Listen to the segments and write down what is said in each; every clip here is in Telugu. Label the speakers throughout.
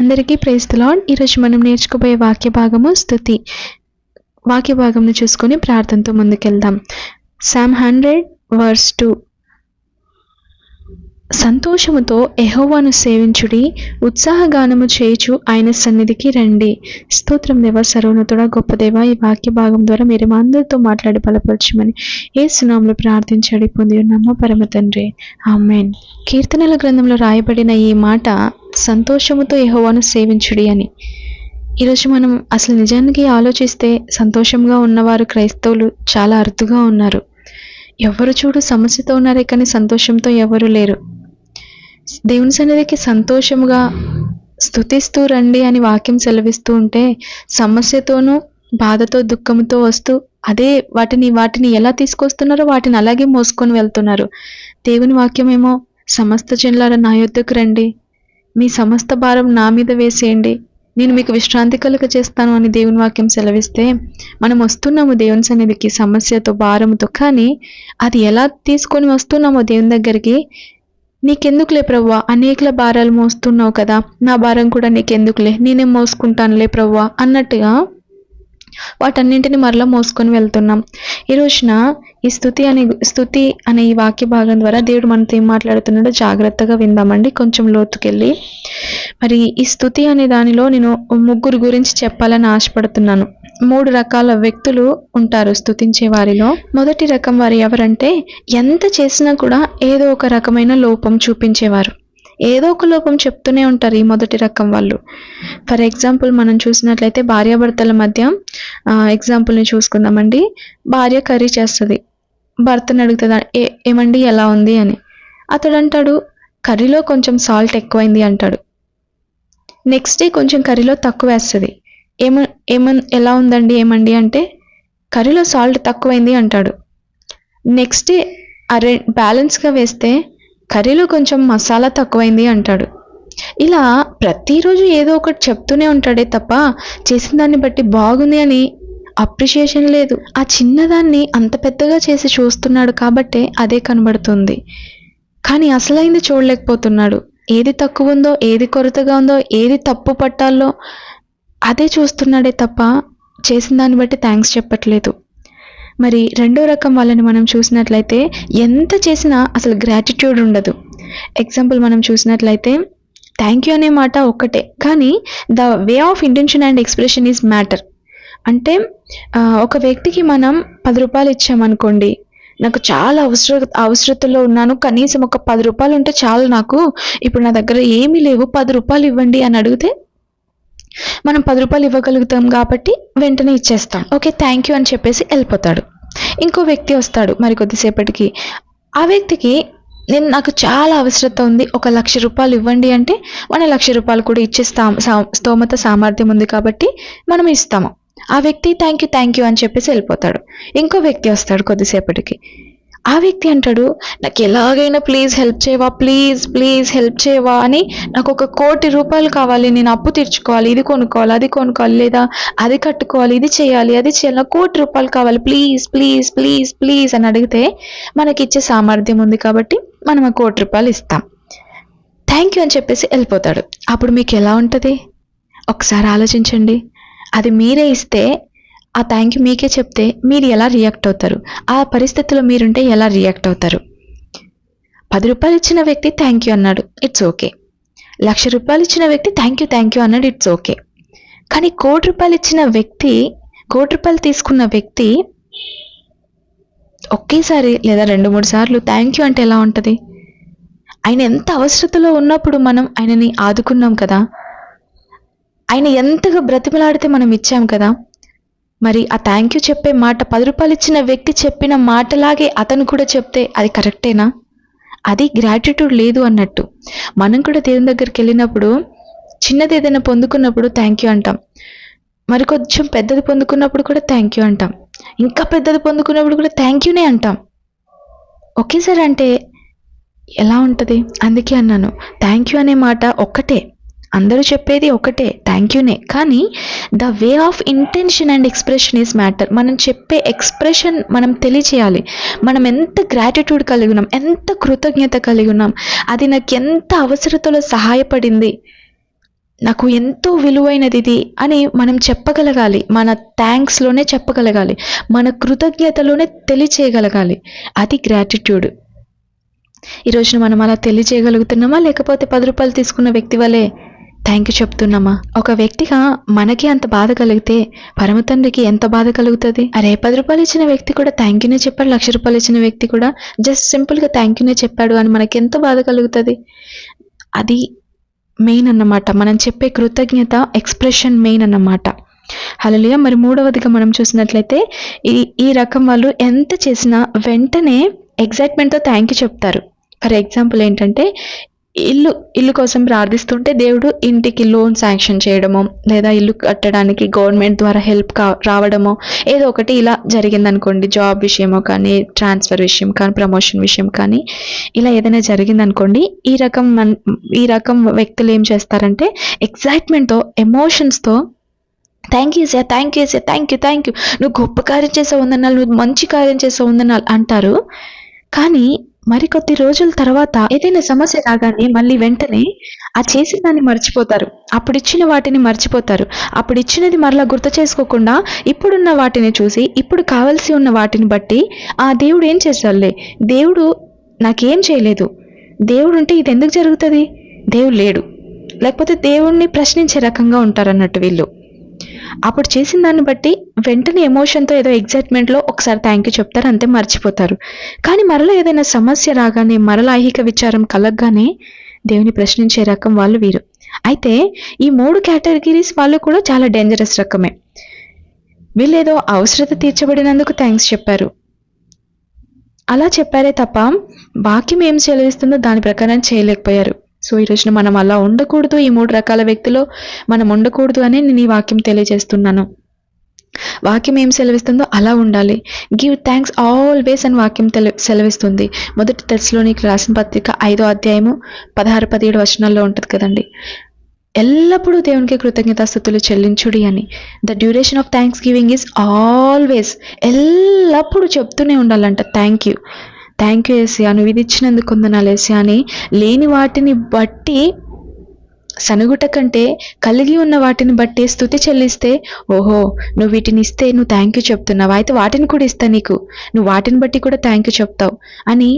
Speaker 1: అందరికీ ప్రైజ్ ది లార్డ్. ఈరోజు మనం నేర్చుకోబోయే వాక్య భాగము స్తుతి. వాక్య భాగంను చూసుకొని ప్రార్థనతో ముందుకెళ్దాం. Psalm 100 verse 2. సంతోషముతో యెహోవాను సేవించుడి, ఉత్సాహగానము చేయుచు ఆయన సన్నిధికి రండి. స్తోత్రం దేవ, సర్వోన్నతుడా, గొప్ప దేవ, ఈ వాక్య భాగం ద్వారా మీరు మా అందరితో మాట్లాడి బలపరచమని యేసు నామములో ప్రార్థించి పొంది ఉన్నాము పరమ తండ్రి, ఆమేన్. కీర్తనల గ్రంథంలో రాయబడిన ఈ మాట సంతోషముతో యెహోవాను సేవించుడి అని. ఈరోజు మనం అసలు నిజానికి ఆలోచిస్తే సంతోషంగా ఉన్నవారు క్రైస్తవులు చాలా అరుదుగా ఉన్నారు. ఎవరు చూడు సమస్యతో ఉన్నారే కానీ సంతోషంతో ఎవరు లేరు. దేవుని సన్నిధికి సంతోషముగా స్తుతిస్తూ రండి అని వాక్యం సెలవిస్తూ ఉంటే సమస్యతోనూ బాధతో దుఃఖంతో వస్తూ అదే వాటిని ఎలా తీసుకొస్తున్నారో వాటిని అలాగే మోసుకొని వెళ్తున్నారు. దేవుని వాక్యమేమో సమస్త జనులారా నా యొద్దకు రండి, మీ సమస్త భారం నా మీద వేసేయండి, నేను మీకు విశ్రాంతి కలుగ చేస్తాను అని దేవుని వాక్యం సెలవిస్తే మనం వస్తున్నాము దేవుని సన్నిధికి సమస్యతో భారంతో. కానీ అది ఎలా తీసుకొని వస్తున్నామో దేవుని దగ్గరికి, నీకెందుకులే ప్రభువా, అనేకల భారాలు మోస్తున్నావు కదా, నా భారం కూడా నీకెందుకులే, నేనేం మోసుకుంటానులే ప్రభువా అన్నట్టుగా వాటన్నింటిని మరలా మోసుకొని వెళ్తున్నాం. ఈ రోజున ఈ స్తుతి అనే ఈ వాక్య భాగం ద్వారా దేవుడు మనతో ఏం మాట్లాడుతున్నాడో జాగ్రత్తగా విందామండి. కొంచెం లోతుకెళ్ళి మరి ఈ స్తుతి అనే దానిలో నేను ముగ్గురు గురించి చెప్పాలని ఆశపడుతున్నాను. 3 రకాల వ్యక్తులు ఉంటారు స్తుతించే వారిలో. మొదటి రకం వారు ఎవరంటే ఎంత చేసినా కూడా ఏదో ఒక రకమైన లోపం చూపించేవారు. ఏదో ఒక లోపం చెప్తూనే ఉంటారు ఈ మొదటి రకం వాళ్ళు. ఫర్ ఎగ్జాంపుల్ మనం చూసినట్లయితే భార్యాభర్తల మధ్య ఎగ్జాంపుల్ని చూసుకుందామండి. భార్య కర్రీ చేస్తుంది, భర్తను అడుగుతుంది ఏమండి ఎలా ఉంది అని. అతడు అంటాడు కర్రీలో కొంచెం సాల్ట్ ఎక్కువైంది అంటాడు. నెక్స్ట్ డే కొంచెం కర్రీలో తక్కువ వేస్తుంది. ఎలా ఉందండి ఏమండి అంటే కర్రీలో సాల్ట్ తక్కువైంది అంటాడు. నెక్స్ట్ డే బ్యాలెన్స్గా వేస్తే కర్రీలో కొంచెం మసాలా తక్కువైంది అంటాడు. ఇలా ప్రతిరోజు ఏదో ఒకటి చెప్తూనే ఉంటాడే తప్ప చేసిన దాన్ని బట్టి బాగుంది అని అప్రిషియేషన్ లేదు. ఆ చిన్నదాన్ని అంత పెద్దగా చేసి చూస్తున్నాడు కాబట్టే అదే కనబడుతుంది, కానీ అసలైంది చూడలేకపోతున్నాడు. ఏది తక్కువ ఉందో, ఏది కొరతగా ఉందో, ఏది తప్పు పట్టాలో అదే చూస్తున్నాడే తప్ప చేసిన దాన్ని బట్టి థ్యాంక్స్ చెప్పట్లేదు. మరి రెండో రకం వాళ్ళని మనం చూసినట్లయితే ఎంత చేసినా అసలు గ్రాటిట్యూడ్ ఉండదు. ఎగ్జాంపుల్ మనం చూసినట్లయితే థ్యాంక్ యూ అనే మాట ఒక్కటే, కానీ the way of intention and expression is matter. అంటే ఒక వ్యక్తికి మనం 10 రూపాయలు ఇచ్చామనుకోండి, నాకు చాలా అవసరతలో ఉన్నాను, కనీసం ఒక 10 రూపాయలు ఉంటే చాలు నాకు, ఇప్పుడు నా దగ్గర ఏమీ లేవు, 10 రూపాయలు ఇవ్వండి అని అడిగితే మనం 10 రూపాయలు ఇవ్వగలుగుతాం కాబట్టి వెంటనే ఇచ్చేస్తాం. ఓకే థ్యాంక్ యూ అని చెప్పేసి వెళ్ళిపోతాడు. ఇంకో వ్యక్తి వస్తాడు మరి కొద్దిసేపటికి, ఆ వ్యక్తికి నాకు చాలా అవసరత ఉంది, 1,00,000 రూపాయలు ఇవ్వండి అంటే మన 1,00,000 రూపాయలు కూడా ఇచ్చే స్తోమత సామర్థ్యం ఉంది కాబట్టి మనం ఇస్తాము. ఆ వ్యక్తి థ్యాంక్ యూ అని చెప్పేసి వెళ్ళిపోతాడు. ఇంకో వ్యక్తి వస్తాడు కొద్దిసేపటికి, ఆ వ్యక్తి అంటాడు నాకు ఎలాగైనా ప్లీజ్ హెల్ప్ చేయవా, ప్లీజ్ హెల్ప్ చేయవా అని, నాకు 1,00,00,000 రూపాయలు కావాలి, నేను అప్పు తీర్చుకోవాలి, ఇది కొనుక్కోవాలి, అది కొనుక్కోవాలి, లేదా అది కట్టుకోవాలి, ఇది చేయాలి, అది చేయాలి, నాకు 1,00,00,000 రూపాయలు కావాలి, ప్లీజ్ అని అడిగితే మనకి ఇచ్చే సామర్థ్యం ఉంది కాబట్టి మనం 1,00,00,000 రూపాయలు ఇస్తాం. థ్యాంక్ యూ అని చెప్పేసి వెళ్ళిపోతాడు. అప్పుడు మీకు ఎలా ఉంటుంది ఒకసారి ఆలోచించండి. అది మీరే ఇస్తే ఆ థ్యాంక్ యూ మీకే చెప్తే మీరు ఎలా రియాక్ట్ అవుతారు? ఆ పరిస్థితిలో మీరుంటే ఎలా రియాక్ట్ అవుతారు? 10 రూపాయలు ఇచ్చిన వ్యక్తి థ్యాంక్ యూ అన్నాడు, ఇట్స్ ఓకే. 1,00,000 రూపాయలు ఇచ్చిన వ్యక్తి థ్యాంక్ యూ అన్నాడు, ఇట్స్ ఓకే. కానీ 1,00,00,000 రూపాయలు ఇచ్చిన వ్యక్తి, 1,00,00,000 రూపాయలు తీసుకున్న వ్యక్తి ఒకేసారి లేదా 2-3 సార్లు థ్యాంక్ యూ అంటే ఎలా ఉంటుంది? ఆయన ఎంత అవసరతలో ఉన్నప్పుడు మనం ఆయనని ఆదుకున్నాం కదా, ఆయన ఎంతగా బ్రతిమలాడితే మనం ఇచ్చాం కదా. మరి ఆ థ్యాంక్ యూ చెప్పే మాట 10 రూపాయలు ఇచ్చిన వ్యక్తి చెప్పిన మాటలాగే అతను కూడా చెప్తే అది కరెక్టేనా? అది గ్రాటిట్యూడ్ లేదు అన్నట్టు. మనం కూడా దేవుని దగ్గరికి వెళ్ళినప్పుడు చిన్నది ఏదైనా పొందుకున్నప్పుడు థ్యాంక్ యూ అంటాం, మరి కొంచెం పెద్దది పొందుకున్నప్పుడు కూడా థ్యాంక్ యూ అంటాం, ఇంకా పెద్దది పొందుకున్నప్పుడు కూడా థ్యాంక్ యూనే అంటాం. ఒకేసారి అంటే ఎలా ఉంటుంది? అందుకే అన్నాను థ్యాంక్ యూ అనే మాట ఒక్కటే, అందరూ చెప్పేది ఒకటే థ్యాంక్ యూనే, కానీ the way of intention and expression is matter. మనం చెప్పే ఎక్స్ప్రెషన్ మనం తెలియచేయాలి. మనం ఎంత గ్రాటిట్యూడ్ కలిగి ఉన్నాం, ఎంత కృతజ్ఞత కలిగి ఉన్నాం, అది నాకు ఎంత అవసరతలో సహాయపడింది, నాకు ఎంతో విలువైనది ఇది అని మనం చెప్పగలగాలి. మన థ్యాంక్స్లోనే చెప్పగలగాలి, మన కృతజ్ఞతలోనే తెలియచేయగలగాలి. అది గ్రాటిట్యూడ్. ఈరోజున మనం అలా తెలియచేయగలుగుతున్నామా, లేకపోతే 10 రూపాయలు తీసుకున్న వ్యక్తి వలె థ్యాంక్ యూ చెప్తున్నామా? ఒక వ్యక్తిగా మనకి అంత బాధ కలిగితే పరమ తండ్రికి ఎంత బాధ కలుగుతుంది? అరే 10 రూపాయలు ఇచ్చిన వ్యక్తి కూడా థ్యాంక్ యూనే చెప్పాడు, 1,00,000 రూపాయలు ఇచ్చిన వ్యక్తి కూడా జస్ట్ సింపుల్గా థ్యాంక్ యూనే చెప్పాడు అని మనకి ఎంత బాధ కలుగుతుంది? అది మెయిన్ అన్నమాట. మనం చెప్పే కృతజ్ఞత ఎక్స్ప్రెషన్ మెయిన్ అన్నమాట. హల్లెలూయా. మరి మూడవదిగా మనం చూసినట్లయితే ఈ రకం వాళ్ళు ఎంత చేసినా వెంటనే ఎగ్జైట్మెంట్తో థ్యాంక్ యూ చెప్తారు. ఫర్ ఎగ్జాంపుల్ ఏంటంటే, ఇల్లు కోసం ప్రార్థిస్తుంటే దేవుడు ఇంటికి లోన్ శాంక్షన్ చేయడమో, లేదా ఇల్లు కట్టడానికి గవర్నమెంట్ ద్వారా హెల్ప్ రావడమో, ఏదో ఒకటి ఇలా జరిగిందనుకోండి. జాబ్ విషయమో కానీ, ట్రాన్స్ఫర్ విషయం కానీ, ప్రమోషన్ విషయం కానీ, ఇలా ఏదైనా జరిగిందనుకోండి. ఈ రకం వ్యక్తులు ఏం చేస్తారంటే ఎక్సైట్మెంట్తో, ఎమోషన్స్తో thank you sir, thank you sir, thank you, నువ్వు గొప్ప కార్యం చేసావు వందనాలు, నువ్వు మంచి కార్యం చేసావు వందనాలు అంటారు. కానీ మరి కొద్ది రోజుల తర్వాత ఏదైనా సమస్య రాగానే మళ్ళీ వెంటనే ఆ చేసిన దాన్ని మర్చిపోతారు, అప్పుడు ఇచ్చిన వాటిని మర్చిపోతారు. అప్పుడు ఇచ్చినది మరలా గుర్తు చేసుకోకుండా ఇప్పుడున్న వాటిని చూసి, ఇప్పుడు కావాల్సి ఉన్న వాటిని బట్టి ఆ దేవుడు ఏం చేశాడులే, దేవుడు నాకేం చేయలేదు, దేవుడు ఉంటే ఇది ఎందుకు జరుగుతుంది, దేవుడు లేడు, లేకపోతే దేవుడిని ప్రశ్నించే రకంగా ఉంటారన్నట్టు వీళ్ళు. అప్పుడు చేసిన దాన్ని బట్టి వెంటనే ఎమోషన్తో, ఏదో ఎగ్జైట్మెంట్లో ఒకసారి థ్యాంక్ యూ చెప్తారు, అంతే, మర్చిపోతారు. కానీ మరలా ఏదైనా సమస్య రాగానే, మరలా ఐహిక విచారం కలగగానే దేవుని ప్రశ్నించే రకం వాళ్ళు వీరు. అయితే ఈ 3 కేటగిరీస్ వాళ్ళు కూడా చాలా డేంజరస్ రకమే. వీళ్ళేదో అవసరత తీర్చబడినందుకు థ్యాంక్స్ చెప్పారు, అలా చెప్పారే తప్ప వాక్యం ఏం సెలవిస్తుందో దాని ప్రకారం చేయలేకపోయారు. సో ఈ రోజున మనం అలా ఉండకూడదు. ఈ 3 రకాల వ్యక్తిలో మనం ఉండకూడదు అని నేను ఈ వాక్యం తెలియజేస్తున్నాను. వాక్యం ఏం సెలవిస్తుందో అలా ఉండాలి. గివ్ థ్యాంక్స్ ఆల్వేస్ అని వాక్యం సెలవిస్తుంది. 1 తెస్సలోనికీయులకు రాసిన పత్రిక 5వ అధ్యాయము 16-17 వచనాల్లో ఉంటుంది కదండి. ఎల్లప్పుడూ దేవునికి కృతజ్ఞతాస్తుతులు చెల్లించుడి అని. The duration of thanks giving is always, ఎల్లప్పుడూ చెప్తూనే ఉండాలంట థ్యాంక్ యూ ఏసయ్యా, నువ్వు ఇది ఇచ్చినందుకు వందనాలు ఏసయ్యా అని. లేని వాటిని బట్టి సనుగుట కంటే కలిగి ఉన్న వాటిని బట్టి స్తుతి చెల్లిస్తే, ఓహో నువ్వు వీటిని ఇస్తే నువ్వు థ్యాంక్ యూ చెప్తున్నావు, అయితే వాటిని కూడా ఇస్తా నీకు, నువ్వు వాటిని బట్టి కూడా థ్యాంక్ యూ చెప్తావు అని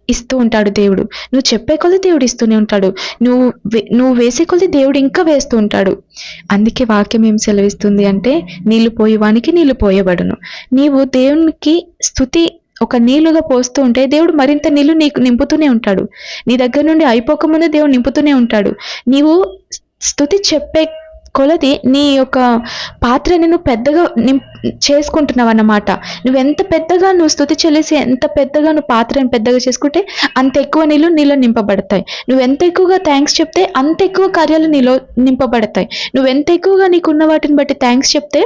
Speaker 1: ఇస్తూ ఉంటాడు దేవుడు. నువ్వు చెప్పే కొలది దేవుడు ఇస్తూనే ఉంటాడు, నువ్వు వేసే కొలది దేవుడు ఇంకా వేస్తూ ఉంటాడు. అందుకే వాక్యం ఏం సెలవిస్తుంది అంటే, నీళ్లు పోయేవానికి నీళ్లు పోయబడును. నీవు దేవునికి స్తుతి ఒక నీళ్లుగా పోస్తూ ఉంటే దేవుడు మరింత నీళ్లు నీకు నింపుతూనే ఉంటాడు. నీ దగ్గర నుండి అయిపోకముందే దేవుడు నింపుతూనే ఉంటాడు. నీవు స్తుతి చెప్పే కొలది నీ యొక్క పాత్రని నువ్వు పెద్దగా చేసుకుంటున్నావు అన్నమాట. నువ్వెంత పెద్దగా నువ్వు స్తుతి చెల్లిసి, ఎంత పెద్దగా నువ్వు పాత్రని పెద్దగా చేసుకుంటే అంత ఎక్కువ నీళ్ళు నింపబడతాయి. నువ్వెంత ఎక్కువగా థ్యాంక్స్ చెప్తే అంత ఎక్కువ కార్యాలు నీలో నింపబడతాయి. నువ్వెంత ఎక్కువగా నీకున్న వాటిని బట్టి థ్యాంక్స్ చెప్తే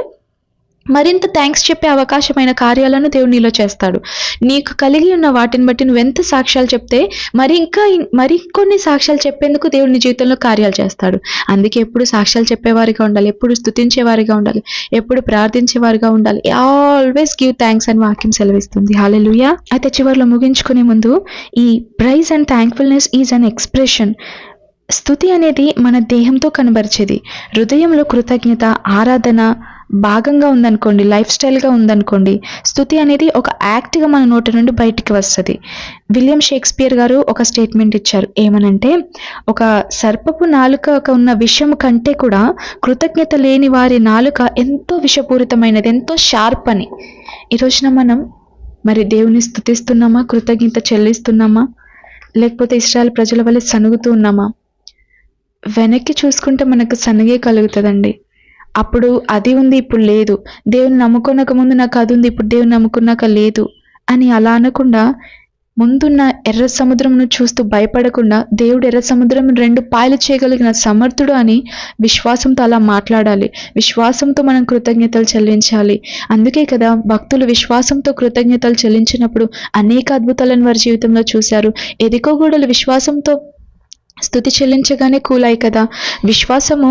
Speaker 1: మరింత థ్యాంక్స్ చెప్పే అవకాశమైన కార్యాలను దేవుడు నీలో చేస్తాడు. నీకు కలిగి ఉన్న వాటిని బట్టి నువ్వెంత సాక్ష్యాలు చెప్తే మరికొన్ని సాక్ష్యాలు చెప్పేందుకు దేవుడు నీ జీవితంలో కార్యాలు చేస్తాడు. అందుకే ఎప్పుడు సాక్ష్యాలు చెప్పేవారిగా ఉండాలి, ఎప్పుడు స్తుతించేవారిగా ఉండాలి, ఎప్పుడు ప్రార్థించేవారిగా ఉండాలి. ఆల్వేస్ గివ్ థ్యాంక్స్ అని వాక్యం సెలవిస్తుంది. హల్లెలూయా. అయితే చివరిలో ముగించుకునే ముందు, ఈ praise and thankfulness is an expression. స్తుతి అనేది మన దేహంతో కనబరిచేది. హృదయంలో కృతజ్ఞత, ఆరాధన భాగంగా ఉందనుకోండి, లైఫ్ స్టైల్గా ఉందనుకోండి, స్తుతి అనేది ఒక యాక్ట్గా మన నోటి నుండి బయటికి వస్తుంది. విలియం షేక్స్పియర్ గారు ఒక స్టేట్మెంట్ ఇచ్చారు. ఏమనంటే, ఒక సర్పపు నాలుక ఉన్న విషం కంటే కూడా కృతజ్ఞత లేని వారి నాలుక ఎంతో విషపూరితమైనది, ఎంతో షార్ప్ అని. ఈరోజున మనం మరి దేవుని స్తుతిస్తున్నామా, కృతజ్ఞత చెల్లిస్తున్నామా, లేకపోతే ఇశ్రాయేలు ప్రజల వల్ల సనుగుతూ ఉన్నామా? వెనక్కి చూసుకుంటే మనకు సనుగే కలుగుతుందండి. అప్పుడు అది ఉంది, ఇప్పుడు లేదు. దేవుని నమ్ముకున్నాక ముందు నాకు అది ఉంది, ఇప్పుడు దేవుని నమ్ముకున్నాక లేదు అని అలా అనకుండా, ముందున్న ఎర్ర సముద్రమును చూస్తూ భయపడకుండా, దేవుడు ఎర్ర సముద్రం 2 పాయలు చేయగలిగిన సమర్థుడు అని విశ్వాసంతో అలా మాట్లాడాలి. విశ్వాసంతో మనం కృతజ్ఞతలు చెల్లించాలి. అందుకే కదా భక్తులు విశ్వాసంతో కృతజ్ఞతలు చెల్లించినప్పుడు అనేక అద్భుతాలను వారి జీవితంలో చూశారు. ఎదికో గోడలు విశ్వాసంతో స్తుతి చెల్లించగానే కూలాయి కదా. విశ్వాసము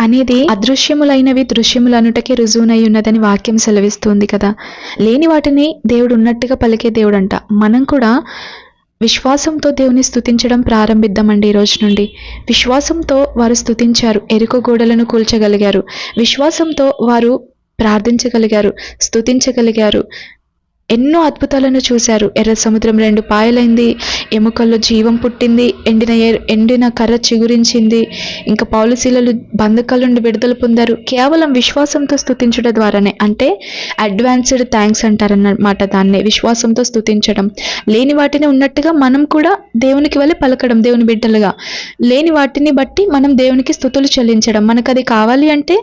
Speaker 1: అనేది అదృశ్యములైనవి దృశ్యములనుటకే రుజువునై ఉన్నదని వాక్యం సెలవిస్తుంది కదా. లేని వాటిని దేవుడు ఉన్నట్టుగా పలికే దేవుడంట. మనం కూడా విశ్వాసంతో దేవుని స్తుతించడం ప్రారంభిద్దామండి ఈ రోజు నుండి. విశ్వాసంతో వారు స్తుతించారు, ఎరుకో గోడలను కూల్చగలిగారు. విశ్వాసంతో వారు ప్రార్థించగలిగారు, స్తుతించగలిగారు. ఎన్నో అద్భుతాలను చూశారు. ఎర్ర సముద్రం 2 పాయలైంది, ఎముకల్లో జీవం పుట్టింది, ఎండిన కర్ర చిగురించింది. ఇంకా పౌలు శీలలు బంధకాల నుండి విడుదల పొందారు. కేవలం విశ్వాసంతో స్తుతించడం ద్వారానే. అంటే అడ్వాన్స్డ్ థ్యాంక్స్ అంటారన్నమాట దాన్నే, విశ్వాసంతో స్తుతించడం. లేని వాటిని ఉన్నట్టుగా మనం కూడా దేవునికి వెళ్ళి పలకడం, దేవుని బిడ్డలుగా. లేని వాటిని బట్టి మనం దేవునికి స్తుతులు చెల్లించడం. మనకు అది కావాలి అంటే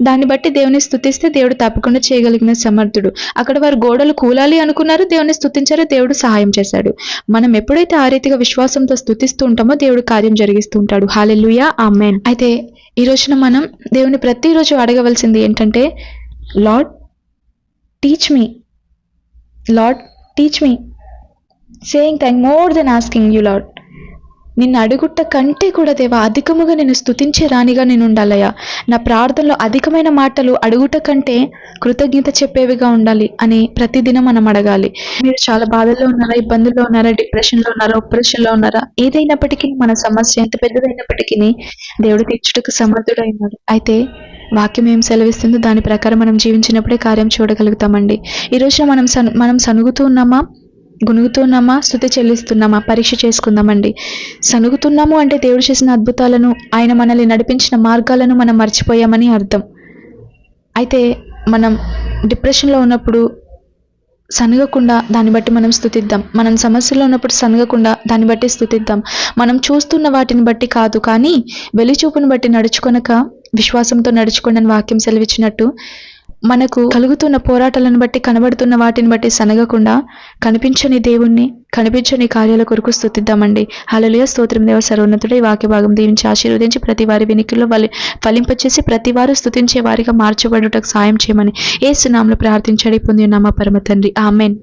Speaker 1: దాన్ని బట్టి దేవుని స్తుతిస్తే దేవుడు తప్పకుండా చేయగలిగిన సమర్థుడు. అక్కడ వారు గోడలు కూలాలి అనుకున్నారు, దేవుని స్తుతించారు, దేవుడు సహాయం చేశాడు. మనం ఎప్పుడైతే ఆ రీతిగా విశ్వాసంతో స్తుతిస్తూ ఉంటామో దేవుడు కార్యం జరిగిస్తూ ఉంటాడు. హల్లెలూయా, ఆమేన్. అయితే ఈ రోజున మనం దేవుని ప్రతిరోజు అడగవలసింది ఏంటంటే, lord teach me, lord teach me, saying thank more than asking you lord. నిన్ను అడుగుట కంటే కూడా దేవా అధికముగా నేను స్తుతించే రాణిగా నేను ఉండాలయ్యా. నా ప్రార్థనలో అధికమైన మాటలు అడుగుట కంటే కృతజ్ఞత చెప్పేవిగా ఉండాలి అని ప్రతిదినం మనం అడగాలి. మీరు చాలా బాధల్లో ఉన్నారా, ఇబ్బందుల్లో ఉన్నారా, డిప్రెషన్లో ఉన్నారా, ఒప్రెషన్లో ఉన్నారా, ఏదైనప్పటికీ మన సమస్య ఎంత పెద్దదైనప్పటికీ దేవుడు తీర్చుటకు సమర్థుడైనాడు. అయితే వాక్యం ఏం సెలవిస్తుందో దాని ప్రకారం మనం జీవించినప్పుడే కార్యం చూడగలుగుతామండి. ఈ రోజున మనం సనుగుతూ ఉన్నామా, గునుగుతున్నామా, స్తుతి చెల్లిస్తున్నామా, పరీక్ష చేసుకుందామండి. సనుగుతున్నాము అంటే దేవుడు చేసిన అద్భుతాలను, ఆయన మనల్ని నడిపించిన మార్గాలను మనం మర్చిపోయామని అర్థం. అయితే మనం డిప్రెషన్లో ఉన్నప్పుడు సనగకుండా దాన్ని బట్టి మనం స్తుతిద్దాం. మనం సమస్యలో ఉన్నప్పుడు సనగకుండా దాన్ని బట్టి స్తుతిద్దాం. మనం చూస్తున్న వాటిని బట్టి కాదు, కానీ వెలిచూపును బట్టి నడుచుకొనక విశ్వాసంతో నడుచుకోండి అని వాక్యం సెలవిచ్చినట్టు, మనకు కలుగుతున్న పోరాటాలను బట్టి, కనబడుతున్న వాటిని బట్టి సనగకుండా కనిపించని దేవుణ్ణి, కనిపించని కార్యాల కొరకు స్తుతిద్దామండి. హల్లెలూయా, స్తోత్రం దేవ సర్వోన్నతుడే. ఈ వాక్య భాగం దీవించి ఆశీర్వదించి ప్రతి వారి వినికిలో ఫలింపచేసి ప్రతి వారు స్తుతించే వారిగా మార్చబడుటకు సాయం చేయమని యేసు నామములో ప్రార్థించడి పొంది ఉన్నామా పరమ తండ్రి, ఆమేన్.